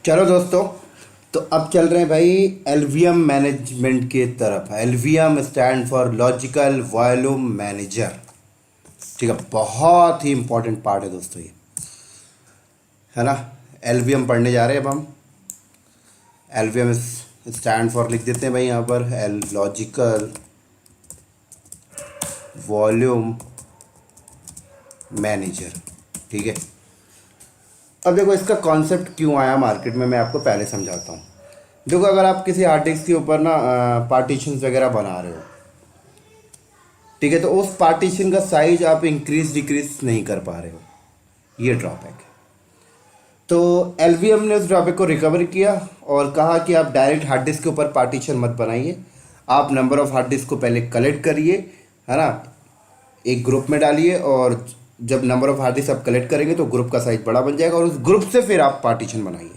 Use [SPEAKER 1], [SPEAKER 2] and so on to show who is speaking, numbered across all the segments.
[SPEAKER 1] चलो दोस्तों, तो अब चल रहे हैं भाई एलवीएम मैनेजमेंट की तरफ। LVM stand for logical volume manager. ठीक है, बहुत ही इंपॉर्टेंट पार्ट है दोस्तों ये, है ना। एलवीएम पढ़ने जा रहे हैं अब हम। एलवीएम स्टैंड फॉर लिख देते हैं भाई यहाँ पर, एल लॉजिकल वॉल्यूम मैनेजर। ठीक है, अब देखो इसका कॉन्सेप्ट क्यों आया मार्केट में, मैं आपको पहले समझाता हूँ। देखो, अगर आप किसी हार्ड डिस्क के ऊपर ना पार्टीशंस वगैरह बना रहे हो, ठीक है, तो उस पार्टीशन का साइज आप इंक्रीज डिक्रीज नहीं कर पा रहे हो, ये ड्रॉबैक है। तो एलवीएम ने उस ड्रॉबैक को रिकवर किया और कहा कि आप डायरेक्ट हार्ड डिस्क के ऊपर पार्टीशन मत बनाइए, आप नंबर ऑफ़ हार्ड डिस्क को पहले कलेक्ट करिए, है ना, एक ग्रुप में डालिए, और जब नंबर ऑफ़ हार्ड डिस्क आप कलेक्ट करेंगे तो ग्रुप का साइज बड़ा बन जाएगा और उस ग्रुप से फिर आप पार्टीशन बनाइए।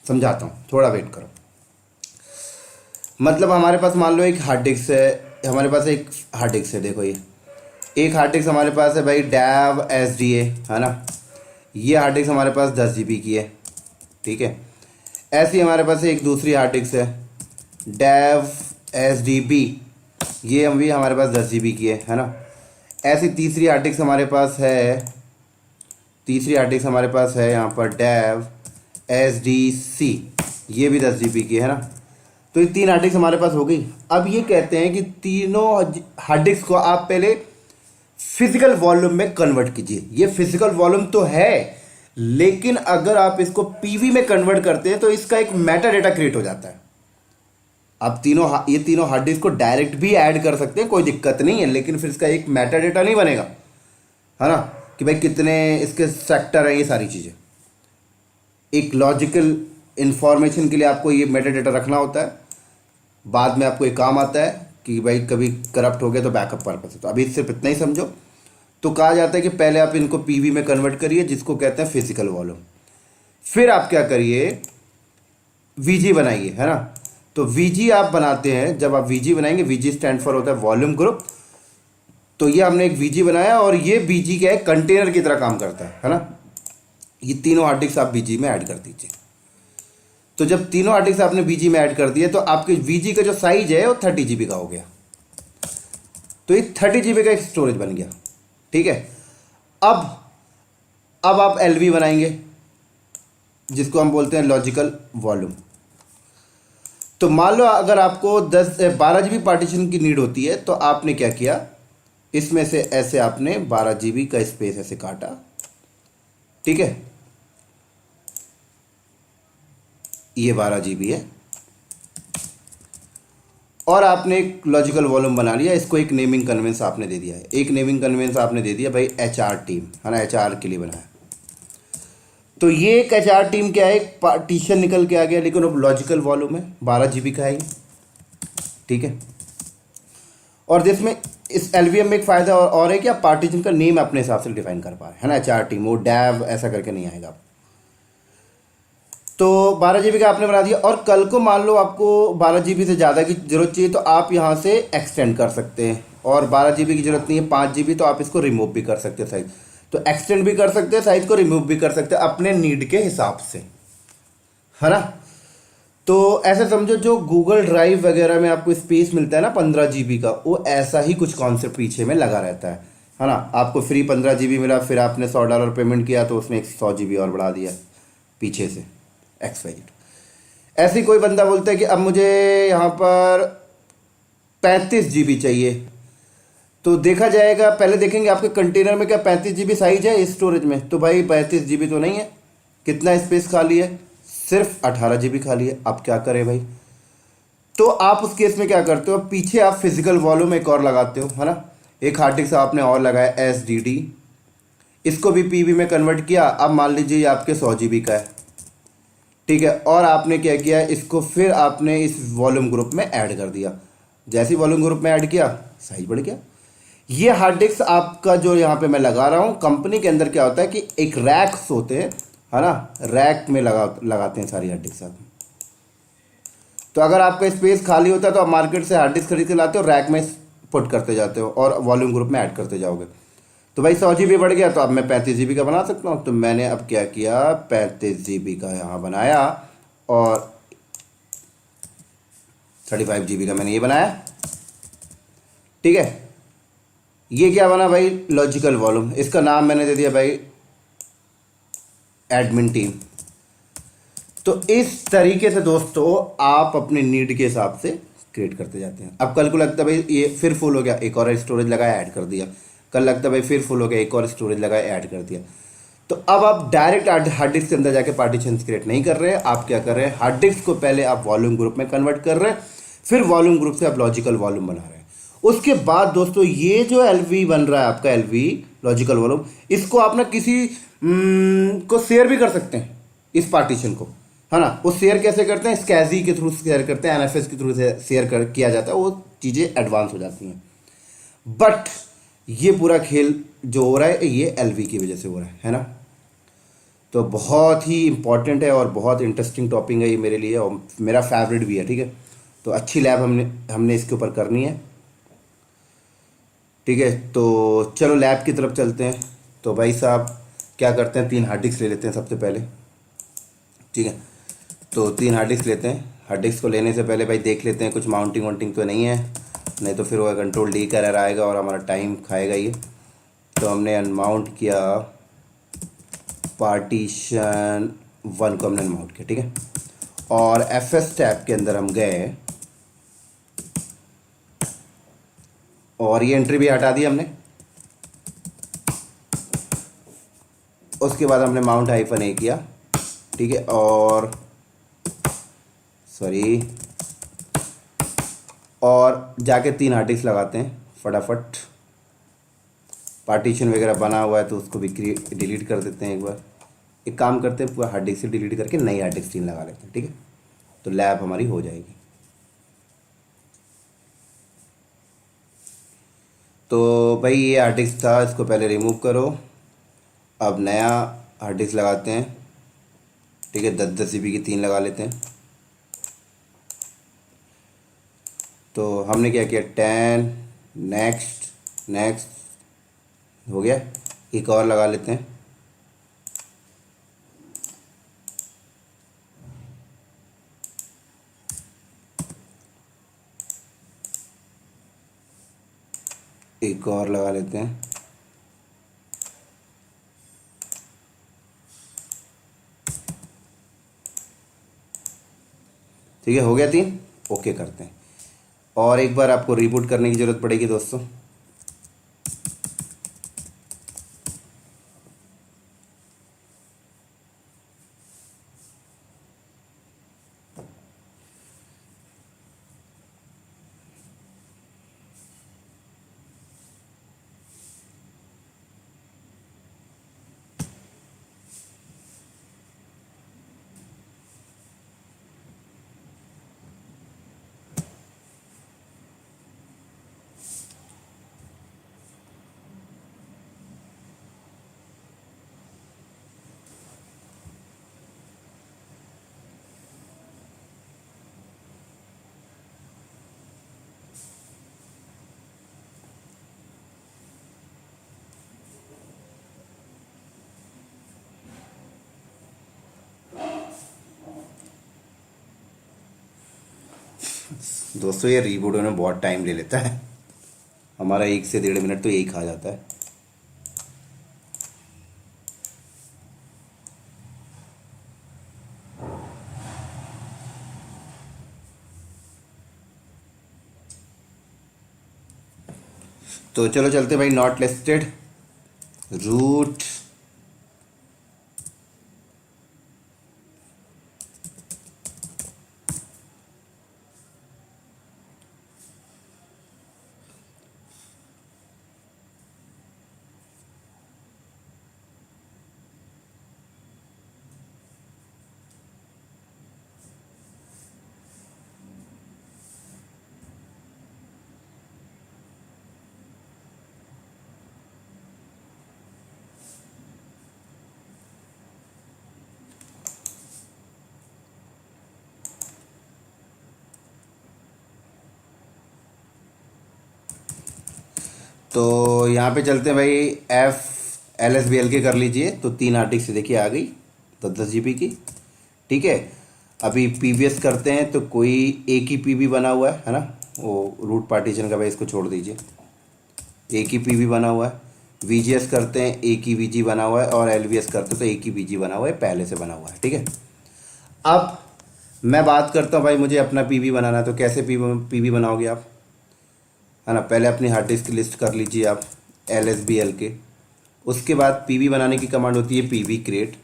[SPEAKER 1] समझाता हूँ, थोड़ा वेट करो। मतलब हमारे पास मान लो एक हार्ड डिस्क है, हमारे पास एक हार्ड डिस्क है, देखो ये एक हार्ड डिस्क हमारे पास है भाई, डैव एस डी है ना। ये हार्ड डिस्क हमारे पास 10 GB की है, ठीक है। ऐसी हमारे पास एक दूसरी हार्ड डिस्क है, डैव एस डी बी, ये भी हमारे पास 10 GB की है ना। ऐसी तीसरी हार्ड डिस्क हमारे पास है, तीसरी हार्ड डिस्क हमारे पास है यहाँ पर डैव एस डी सी, ये भी 10 GB की है ना। तो ये 3 हार्ड डिस्क हमारे पास हो गई। अब ये कहते हैं कि तीनों हार्ड डिस्क को आप पहले फिजिकल वॉल्यूम में कन्वर्ट कीजिए। ये फिजिकल वॉल्यूम तो है, लेकिन अगर आप इसको पीवी में कन्वर्ट करते हैं तो इसका एक मेटा डेटा क्रिएट हो जाता है। आप ये तीनों हार्ड डिस्क को डायरेक्ट भी ऐड कर सकते हैं, कोई दिक्कत नहीं है, लेकिन फिर इसका एक मेटा डेटा नहीं बनेगा, है ना, कि भाई कितने इसके सेक्टर हैं, ये सारी चीज़ें। एक लॉजिकल इंफॉर्मेशन के लिए आपको ये मेटा डेटा रखना होता है, बाद में आपको ये काम आता है कि भाई कभी करप्ट हो गया तो बैकअप पर्पस है। तो अभी सिर्फ इतना ही समझो। तो कहा जाता है कि पहले आप इनको पीवी में कन्वर्ट करिए, जिसको कहते हैं फिजिकल वॉल्यूम। फिर आप क्या करिए, वीजी बनाइए, है ना। तो वीजी आप बनाते हैं, जब आप वीजी बनाएंगे, वीजी स्टैंड फॉर होता है वॉल्यूम ग्रुप। तो ये हमने एक वीजी बनाया और ये वीजी क्या है, कंटेनर की तरह काम करता है ना। ये तीनों हार्ड डिस्क आप वीजी में ऐड कर दीजिए। तो जब तीनों हार्ड डिस्क आपने वीजी में ऐड कर दिए तो आपके वीजी का जो साइज है वो 30 GB का हो गया। तो ये 30 GB का एक स्टोरेज बन गया, ठीक है। अब आप एलवी बनाएंगे, जिसको हम बोलते हैं लॉजिकल वॉल्यूम। तो मान लो अगर आपको 12 GB पार्टीशन की नीड होती है, तो आपने क्या किया, इसमें से ऐसे आपने 12 GB का स्पेस ऐसे काटा, ठीक है। ये 12 GB है और आपने एक लॉजिकल वॉल्यूम बना लिया। इसको एक नेमिंग कन्वेंस आपने दे दिया है, एक नेमिंग कन्वेंस आपने दे दिया भाई HR टीम, है ना, HR के लिए बनाया। तो ये एक HR टीम क्या है, एक पार्टीशन निकल के आ गया, लेकिन अब लॉजिकल वॉल्यूम है, 12 GB का है, ठीक है। और जिसमें इस एलवीएम में एक फ़ायदा और है कि आप पार्टीशन का नेम अपने हिसाब से डिफाइन कर पा रहे हैं, है ना। HR टीम, वो डैव ऐसा करके नहीं आएगा। तो 12 GB का आपने बना दिया, और कल को मान लो आपको 12 GB से ज़्यादा की ज़रूरत चाहिए तो आप यहाँ से एक्सटेंड कर सकते हैं, और 12 GB की ज़रूरत नहीं है, 5 GB, तो आप इसको रिमूव भी कर सकते हैं साइज। तो एक्सटेंड भी कर सकते हैं, साइज को रिमूव भी कर सकते हैं अपने नीड के हिसाब से, है ना। तो ऐसे समझो, जो गूगल ड्राइव वगैरह में आपको स्पेस मिलता है ना 15 GB का, वो ऐसा ही कुछ कॉन्सेप्ट पीछे में लगा रहता है ना। आपको फ्री 15 GB मिला, फिर आपने $100 पेमेंट किया तो उसमें 100 GB और बढ़ा दिया पीछे से, एक्सवाइजेड। ऐसे कोई बंदा बोलता है कि अब मुझे यहाँ पर 35 GB चाहिए, तो देखा जाएगा, पहले देखेंगे आपके कंटेनर में क्या 35 GB साइज है इस स्टोरेज में, तो भाई 35 GB तो नहीं है। कितना स्पेस खाली है, सिर्फ 18 GB खाली है। अब क्या करें भाई, तो आप उस केस में क्या करते हो, पीछे आप फिजिकल वॉल्यूम एक और लगाते हो, है ना। एक हार्ड डिस्क आपने और लगाया SDD, इसको भी पीवी में कन्वर्ट किया। अब मान लीजिए ये आपके 100 GB का है, ठीक है। और आपने क्या किया, इसको फिर आपने इस वॉल्यूम ग्रुप में ऐड कर दिया। जैसे ही वॉल्यूम ग्रुप में ऐड किया, साइज बढ़ गया। ये हार्ड डिस्क आपका जो यहाँ पे मैं लगा रहा हूँ, कंपनी के अंदर क्या होता है कि एक रैक्स होते हैं, है ना, रैक में लगाते हैं सारी हार्ड डिस्क आप। तो अगर आपका स्पेस खाली होता है तो आप मार्केट से हार्ड डिस्क खरीद के लाते हो, रैक में पुट करते जाते हो और वॉल्यूम ग्रुप में ऐड करते जाओगे। तो भाई 100 GB बढ़ गया, तो अब मैं 35 GB का बना सकता हूँ। तो मैंने अब क्या किया, 35 GB का यहाँ बनाया और 35 GB का मैंने ये बनाया। ठीक है, ये क्या बना भाई, लॉजिकल वॉल्यूम। इसका नाम मैंने दे दिया भाई एडमिन टीम। तो इस तरीके से दोस्तों आप अपने नीड के हिसाब से क्रिएट करते जाते हैं। अब कल को लगता है भाई ये फिर फुल हो गया, एक और स्टोरेज लगाया, ऐड कर दिया। कल लगता है भाई फिर फुल हो गया, एक और स्टोरेज लगाया, ऐड कर दिया। तो अब आप डायरेक्ट हार्ड डिस्क के अंदर जाके पार्टीशन क्रिएट नहीं कर रहे हैं। आप क्या कर रहे हैं, हार्ड डिस्क को पहले आप वॉल्यूम ग्रुप में कन्वर्ट कर रहे हैं, फिर वॉल्यूम ग्रुप से आप लॉजिकल वॉल्यूम बना रहे हैं। उसके बाद दोस्तों ये जो एलवी बन रहा है आपका, एलवी लॉजिकल वॉल्यूम, इसको आप ना किसी को शेयर भी कर सकते हैं, इस पार्टीशन को, है ना। वो शेयर कैसे करते हैं, स्कैजी के थ्रू शेयर करते हैं, एनएफएस के थ्रू से शेयर किया जाता है। वो चीज़ें एडवांस हो जाती हैं। बट ये पूरा खेल जो हो रहा है ये एलवी की वजह से हो रहा है ना। तो बहुत ही इंपॉर्टेंट है और बहुत इंटरेस्टिंग टॉपिक है ये मेरे लिए, और मेरा फेवरेट भी है। ठीक है, तो अच्छी लैब हमने इसके ऊपर करनी है। ठीक है, तो चलो लैब की तरफ चलते हैं। तो भाई साहब क्या करते हैं, 3 हार्ड डिस्क ले लेते हैं सबसे पहले। ठीक है, तो 3 हार्ड डिस्क लेते हैं। हार्ड डिस्क को लेने से पहले भाई देख लेते हैं कुछ माउंटिंग वाउंटिंग तो नहीं है, नहीं तो फिर वो कंट्रोल डी का एरर आएगा और हमारा टाइम खाएगा ये। तो हमने अनमाउंट किया, पार्टीशन 1 को हमने अनमाउंट किया। ठीक है, और एफएस टैब के अंदर हम गए और ये एंट्री भी हटा दी हमने। उसके बाद हमने माउंट -a किया। ठीक है, और सॉरी, और जाके 3 हार्ड डिस्क लगाते हैं फटाफट। पार्टीशन वगैरह बना हुआ है तो उसको भी डिलीट कर देते हैं एक बार। एक काम करते हैं, पूरा हार्ड डिस्क से डिलीट करके नई हार्ड डिस्क 3 लगा लेते हैं। ठीक है, तो लैब हमारी हो जाएगी। तो भाई ये हार्ड डिस्क था, इसको पहले रिमूव करो। अब नया हार्ड डिस्क लगाते हैं। ठीक है, 10-10 GB की 3 लगा लेते हैं। तो हमने क्या किया, 10, नेक्स्ट नेक्स्ट हो गया। एक और लगा लेते हैं। एक और लगा लेते हैं। ठीक है, हो गया 3। ओके करते हैं, और एक बार आपको रीबूट करने की ज़रूरत पड़ेगी दोस्तों। दोस्तों ये रीबूट होने में बहुत टाइम ले लेता है, हमारा 1 से 1.5 मिनट तो यही खा जाता है। तो चलो चलते भाई, नॉट लिस्टेड रूट। तो यहाँ पे चलते हैं भाई, FLSBL के कर लीजिए। तो 3 आर्टिक से देखिए आ गई 10-10 GB की। ठीक है, अभी पीवीएस करते हैं तो कोई एक ही पीवी बना हुआ है ना, वो रूट पार्टीशन का भाई इसको छोड़ दीजिए, एक ही पीवी बना हुआ है। वीजीएस करते हैं एक ही वीजी बना हुआ है, और एलवीएस करते हैं तो एक ही वीजी बना हुआ है, पहले से बना हुआ है, ठीक है। अब मैं बात करता हूँ भाई, मुझे अपना पीवी बनाना है, तो कैसे पीवी बनाओगे आप, है ना। पहले अपनी हार्ड डिस्क की लिस्ट कर लीजिए आप, LSBL के। उसके बाद पीवी बनाने की कमांड होती है पीवी क्रिएट,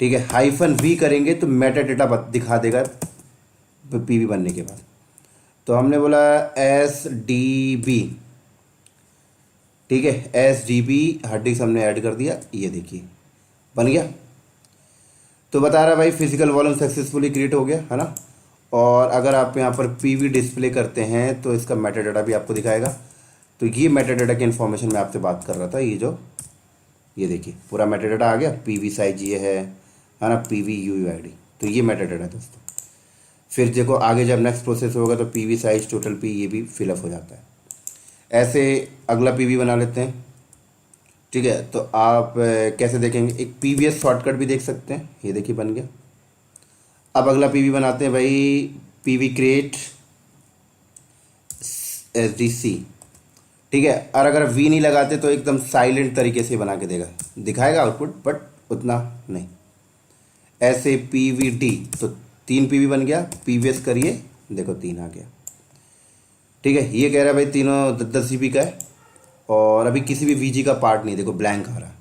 [SPEAKER 1] ठीक है। -v करेंगे तो मेटा डेटा दिखा देगा पीवी बनने के बाद। तो हमने बोला SDB, ठीक है, SDB हार्ड डिस्क हमने ऐड कर दिया, ये देखिए बन गया। तो बता रहा भाई फिजिकल वॉल्यूम सक्सेसफुली क्रिएट हो गया, है ना। और अगर आप यहाँ पर पीवी डिस्प्ले करते हैं तो इसका मेटा डाटा भी आपको दिखाएगा। तो ये मेटा डाटा की इन्फॉर्मेशन मैं आपसे बात कर रहा था, ये देखिए पूरा मेटा डाटा आ गया। पीवी साइज ये है ना, पीवी UUID, तो ये मेटा डाटा दोस्तों। फिर देखो आगे जब नेक्स्ट प्रोसेस होगा तो पीवी साइज टोटल पी ये भी फिलअप हो जाता है। ऐसे अगला पीवी बना लेते हैं, ठीक है। तो आप कैसे देखेंगे, एक पीवीएस शॉर्टकट भी देख सकते हैं, ये देखिए बन गया। अब अगला पीवी बनाते हैं भाई, पीवी क्रिएट SDC, ठीक है। और अगर वी नहीं लगाते तो एकदम साइलेंट तरीके से बना के देगा, दिखाएगा आउटपुट, बट उतना नहीं। ऐसे PVD, तो 3 पीवी बन गया। पीवीएस करिए, देखो 3 आ गया, ठीक है। ये कह रहा है भाई तीनों 10 GB का है, और अभी किसी भी वीजी का पार्ट नहीं, देखो ब्लैंक आ रहा।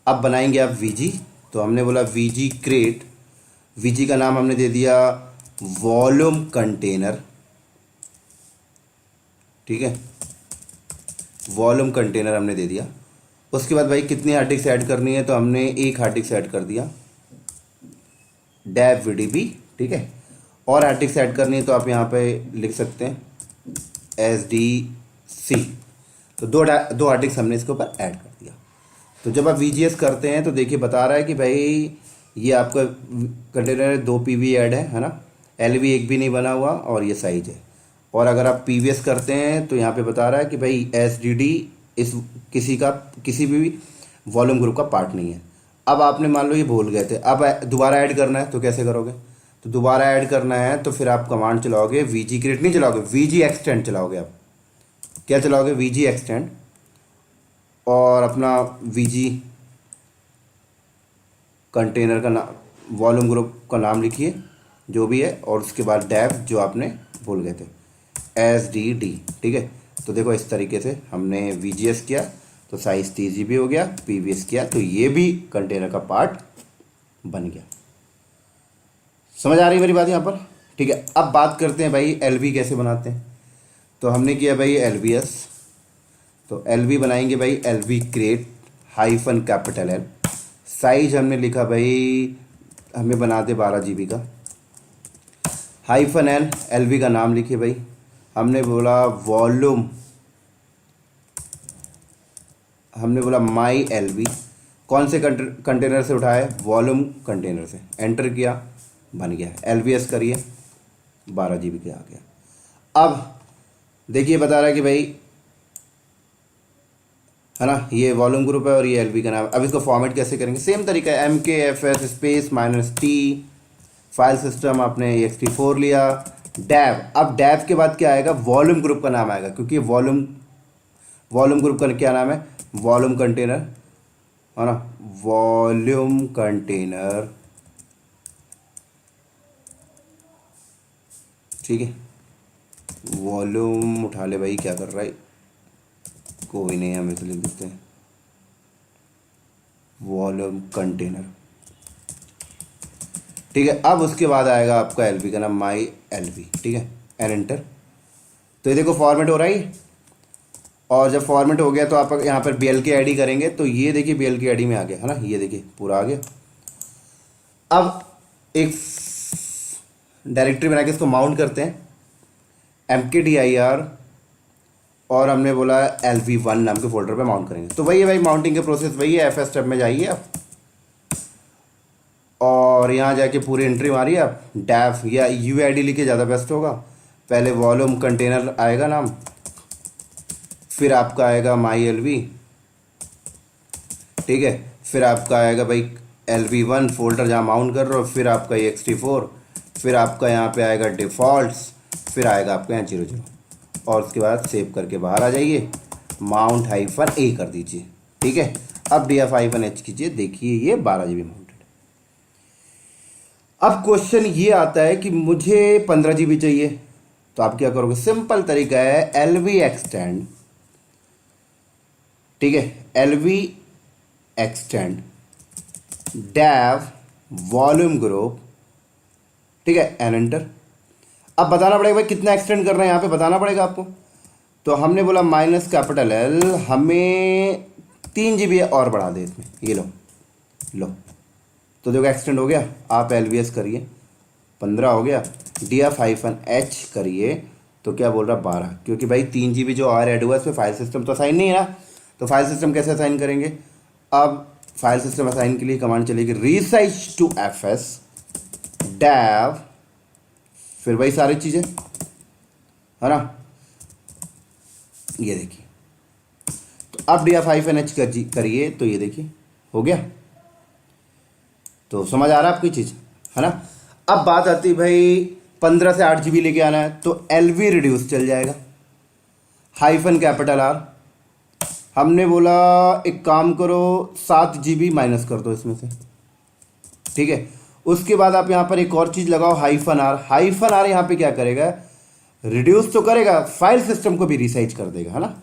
[SPEAKER 1] अब बनाएंगे आप वीजी, तो हमने बोला वीजी क्रिएट, वीजी का नाम हमने दे दिया वॉल्यूम कंटेनर, ठीक है, वॉल्यूम कंटेनर हमने दे दिया। उसके बाद भाई कितनी हार्ड डिस्क ऐड करनी है, तो हमने एक हार्ड डिस्क ऐड कर दिया, डेव VDB, ठीक है। और हार्ड डिस्क ऐड करनी है तो आप यहाँ पे लिख सकते हैं SDC, तो दो हार्ड डिस्क हमने इसके ऊपर ऐड कर दिया। तो जब आप VGS करते हैं तो देखिए बता रहा है कि भाई ये आपका कंटेनर 2 पीवी ऐड है ना, LV एक भी नहीं बना हुआ, और ये साइज है। और अगर आप PVS करते हैं तो यहाँ पे बता रहा है कि भाई SDD इस किसी भी वॉल्यूम ग्रुप का पार्ट नहीं है। अब आपने मान लो ये भूल गए थे, अब दोबारा ऐड करना है तो कैसे करोगे, तो दोबारा ऐड करना है तो फिर आप कमांड चलाओगे, VG क्रिएट नहीं चलाओगे, VG एक्सटेंड चलाओगे। आप क्या चलाओगे, VG एक्सटेंड, और अपना VG कंटेनर का नाम, वॉल्यूम ग्रुप का नाम लिखिए जो भी है, और उसके बाद डेव जो आपने भूल गए थे SDD, ठीक है। तो देखो इस तरीके से हमने VGS किया तो साइज 30 GB हो गया, PVS किया तो ये भी कंटेनर का पार्ट बन गया। समझ आ रही है मेरी बात यहाँ पर, ठीक है। अब बात करते हैं भाई LV कैसे बनाते हैं। तो हमने किया भाई LVS, तो LV बनाएंगे भाई LV क्रिएट -L, साइज हमने लिखा भाई, हमें बना दे 12 GB का, -L, LV का नाम लिखिए भाई। हमने बोला वॉल्यूम, हमने बोला माई LV, कौन से कंटेनर से उठाया, वॉल्यूम कंटेनर से, एंटर किया, बन गया। LVS करिए, 12 GB के आ गया। अब देखिए बता रहा है कि भाई, है ना, ये वॉल्यूम ग्रुप है और ये LV का नाम। अब इसको फॉर्मेट कैसे करेंगे, सेम तरीका है, MKFS space -T, file system आपने ext4 लिया, डेव। अब डेव के बाद क्या आएगा, वॉल्यूम ग्रुप का नाम आएगा, क्योंकि वॉल्यूम ग्रुप का क्या नाम है, वॉल्यूम कंटेनर, है ना, वॉल्यूम कंटेनर, ठीक है। वॉल्यूम उठा ले भाई, क्या कर रहा है, कोई नहीं, हम इसे लिख देते हैं वॉल्यूम कंटेनर, ठीक है। अब उसके बाद आएगा आपका LV का नाम, माई LV, ठीक है, एंटर। तो ये देखो फॉर्मेट हो रहा है, और जब फॉर्मेट हो गया तो आप यहाँ पर BL की ID करेंगे तो ये देखिए BL की ID में आ गया, है ना, ये देखिए पूरा आ गया। अब एक डायरेक्टरी बना के इसको माउंट करते हैं, MKDIR, और हमने बोला LV1 नाम के फोल्डर पे माउंट करेंगे। तो वही है भाई माउंटिंग के प्रोसेस, वही है। FS स्टेप में जाइए आप, और यहाँ जाके पूरी एंट्री मारिए आप, डेफ या UID लिखे, ज़्यादा बेस्ट होगा। पहले वॉल्यूम कंटेनर आएगा नाम, फिर आपका आएगा माई LV, ठीक है, फिर आपका आएगा भाई LV1 फोल्डर जहाँ माउंट कर रहे हो, फिर आपका ext4, फिर आपका यहाँ पे आएगा डिफ़ॉल्ट्स, फिर आएगा आपका यहाँ 00 और उसके बाद सेव करके बाहर आ जाइए, माउंट हाइफन ए कर दीजिए। ठीक है, अब DF-H कीजिए, देखिए ये 12 GB माउंटेड। अब क्वेश्चन ये आता है कि मुझे 15 GB चाहिए, तो आप क्या करोगे? सिंपल तरीका है, LV एक्सटेंड, ठीक है, LV extend dev volume group, ठीक है, एन एंटर। अब बताना पड़ेगा भाई कितना एक्सटेंड कर रहे हैं, यहाँ पे बताना पड़ेगा आपको। तो हमने बोला -L, हमें 3 GB और बढ़ा दे इसमें, ये लो तो देखो एक्सटेंड हो गया। आप LVS करिए, 15 हो गया, DF-H करिए तो क्या बोल रहा 12, क्योंकि भाई 3 GB जो और ऐड हुआ इस पर फाइल सिस्टम तो असाइन नहीं है ना। तो फाइल सिस्टम कैसे असाइन करेंगे? अब फाइल सिस्टम असाइन के लिए कमांड चलेगी रीसाइज टू FS डेव, फिर वही सारी चीज़ें है ना, ये देखिए। तो अब DF-H करिए तो ये देखिए हो गया। तो समझ आ रहा है आपकी चीज़, है ना। अब बात आती है भाई 15 से 8 GB लेके आना है, तो LV रिड्यूस चल जाएगा, -R। हमने बोला एक काम करो 7 GB माइनस कर दो इसमें से, ठीक है। उसके बाद आप यहाँ पर एक और चीज़ लगाओ, -R यहाँ पे क्या करेगा? रिड्यूस तो करेगा, फाइल सिस्टम को भी रिसाइज कर देगा, है ना,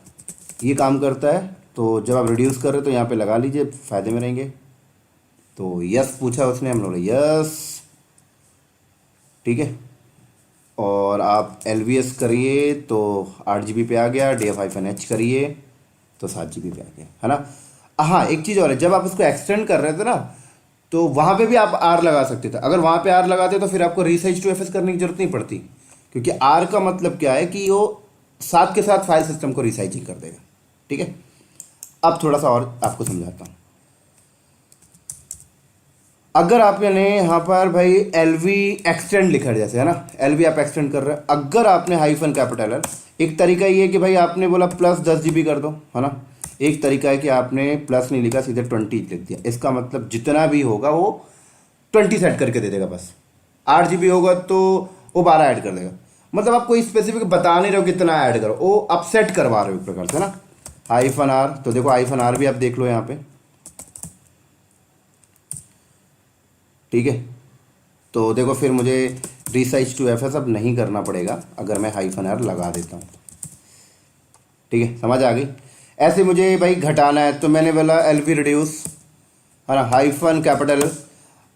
[SPEAKER 1] ये काम करता है। तो जब आप रिड्यूस कर रहे हो तो यहाँ पे लगा लीजिए, फ़ायदे में रहेंगे। तो यस पूछा उसने, हम लोग यस, ठीक है। और आप LVS करिए तो 8 GB पे आ गया, DF-H करिए तो 7 GB पे आ गया, है ना। हाँ, एक चीज़ और है, जब आप उसको एक्सटेंड कर रहे थे ना, तो वहाँ पे भी आप R लगा सकते थे। अगर वहाँ पे R लगाते तो फिर आपको रीसाइज टू FS करने की जरूरत नहीं पड़ती, क्योंकि R का मतलब क्या है कि वो साथ के साथ फाइल सिस्टम को रिसाइजिंग कर देगा, ठीक है। अब थोड़ा सा और आपको समझाता हूँ। अगर आप यानी यहाँ पर भाई LV एक्सटेंड लिखा है जैसे, है ना, LV आप एक्सटेंड कर रहे हैं, अगर आपने -L, एक तरीका ये है कि भाई आपने बोला +10 GB कर दो, है ना। एक तरीका है कि आपने प्लस नहीं लिखा, सीधे 20 लिख दिया। इसका मतलब जितना भी होगा वो 20 सेट करके दे देगा, बस 8 GB होगा तो वो 12 ऐड कर देगा। मतलब आप कोई स्पेसिफिक बता नहीं रहे हो कितना ऐड करो, वो आप सेट करवा रहे हो एक प्रकार से, है ना। -R, तो देखो -R भी आप देख लो यहाँ पे, ठीक है। तो देखो फिर मुझे रीसाइज टू FS अब नहीं करना पड़ेगा अगर मैं -R लगा देता हूँ, ठीक है, समझ आ गई। ऐसे मुझे भाई घटाना है तो मैंने बोला LV रिड्यूस, है ना, -L।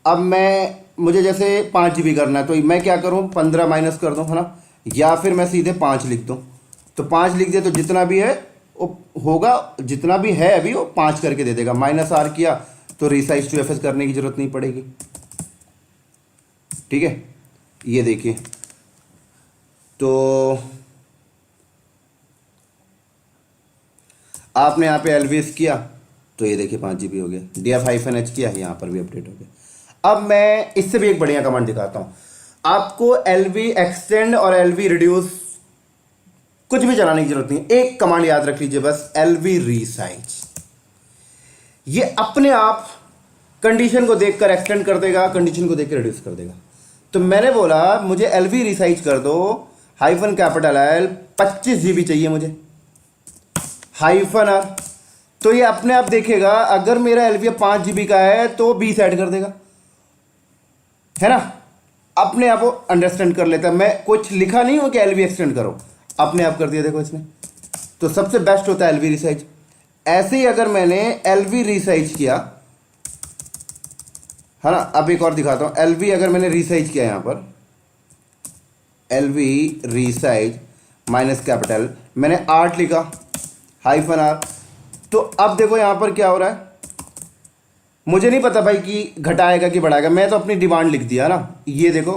[SPEAKER 1] अब मुझे जैसे 5 GB करना है तो मैं क्या करूँ, 15 माइनस कर दूँ, है ना, या फिर मैं सीधे 5 लिख दूँ। तो 5 लिख दे तो जितना भी है वो होगा, जितना भी है अभी वो 5 करके दे देगा। -R किया तो रीसाइज टू FS करने की जरूरत नहीं पड़ेगी, ठीक है। ये देखिए, तो आपने यहाँ पे LVS किया तो ये देखिए 5 GB हो गया, DF-H किया, यहाँ पर भी अपडेट हो गया। अब मैं इससे भी एक बढ़िया कमांड दिखाता हूँ आपको। LV एक्सटेंड और LV रिड्यूस कुछ भी चलाने की जरूरत नहीं, एक कमांड याद रख लीजिए बस, LV रीसाइज। ये अपने आप कंडीशन को देखकर एक्सटेंड कर देगा, कंडीशन को देखकर रिड्यूस कर देगा। तो मैंने बोला मुझे LV रिसाइज कर दो, -L 25 GB चाहिए मुझे, -R, तो ये अपने आप देखेगा अगर मेरा LV 5 GB का है तो 20 ऐड कर देगा, है ना। अपने आप वो अंडरस्टैंड कर लेता है, मैं कुछ लिखा नहीं हूं कि LV एक्सटेंड करो, अपने आप कर दिया, देखो इसने। तो सबसे बेस्ट होता है LV रिसाइज। ऐसे ही अगर मैंने LV रिसाइज किया, है ना, अब एक और दिखाता हूं। LV अगर मैंने रिसाइज किया, यहां पर LV रिसाइज -L, मैंने 8 लिखा, -R, तो अब देखो यहां पर क्या हो रहा है, मुझे नहीं पता भाई कि घटाएगा कि बढ़ाएगा, मैं तो अपनी डिमांड लिख दिया ना। ये देखो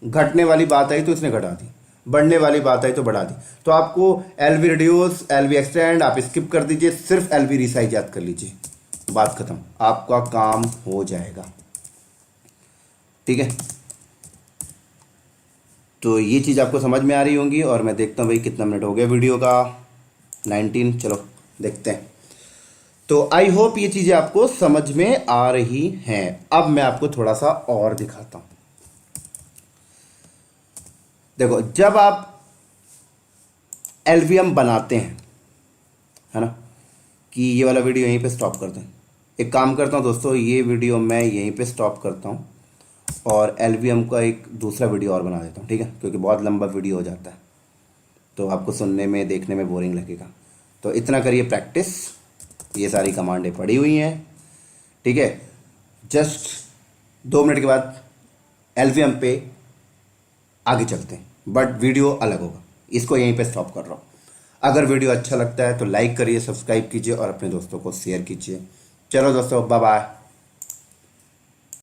[SPEAKER 1] घटने वाली बात आई तो इसने घटा दी, बढ़ने वाली बात आई तो बढ़ा दी। तो आपको LV रिड्यूस, LV एक्सटेंड आप स्किप कर दीजिए, सिर्फ LV रिसाइज याद कर लीजिए, बात खत्म, आपका काम हो जाएगा, ठीक है। तो ये चीज़ आपको समझ में आ रही होंगी। और मैं देखता हूँ भाई कितना मिनट हो गया वीडियो का, 19, चलो देखते हैं। तो आई होप ये चीज़ें आपको समझ में आ रही हैं। अब मैं आपको थोड़ा सा और दिखाता हूँ। देखो जब आप एलवीएम बनाते हैं, है ना, कि ये वाला वीडियो यहीं पे स्टॉप कर दें। एक काम करता हूँ दोस्तों, ये वीडियो मैं यहीं पे स्टॉप करता हूँ और एलवीएम का एक दूसरा वीडियो और बना देता हूँ, ठीक है, क्योंकि बहुत लंबा वीडियो हो जाता है तो आपको सुनने में देखने में बोरिंग लगेगा। तो इतना करिए प्रैक्टिस, ये सारी कमांडें पड़ी हुई हैं, ठीक है। जस्ट 2 मिनट के बाद एलवीएम पे आगे चलते हैं, बट वीडियो अलग होगा। इसको यहीं पे स्टॉप कर रहा हूँ। अगर वीडियो अच्छा लगता है तो लाइक करिए, सब्सक्राइब कीजिए और अपने दोस्तों को शेयर कीजिए। चलो दोस्तों, बाय बाय।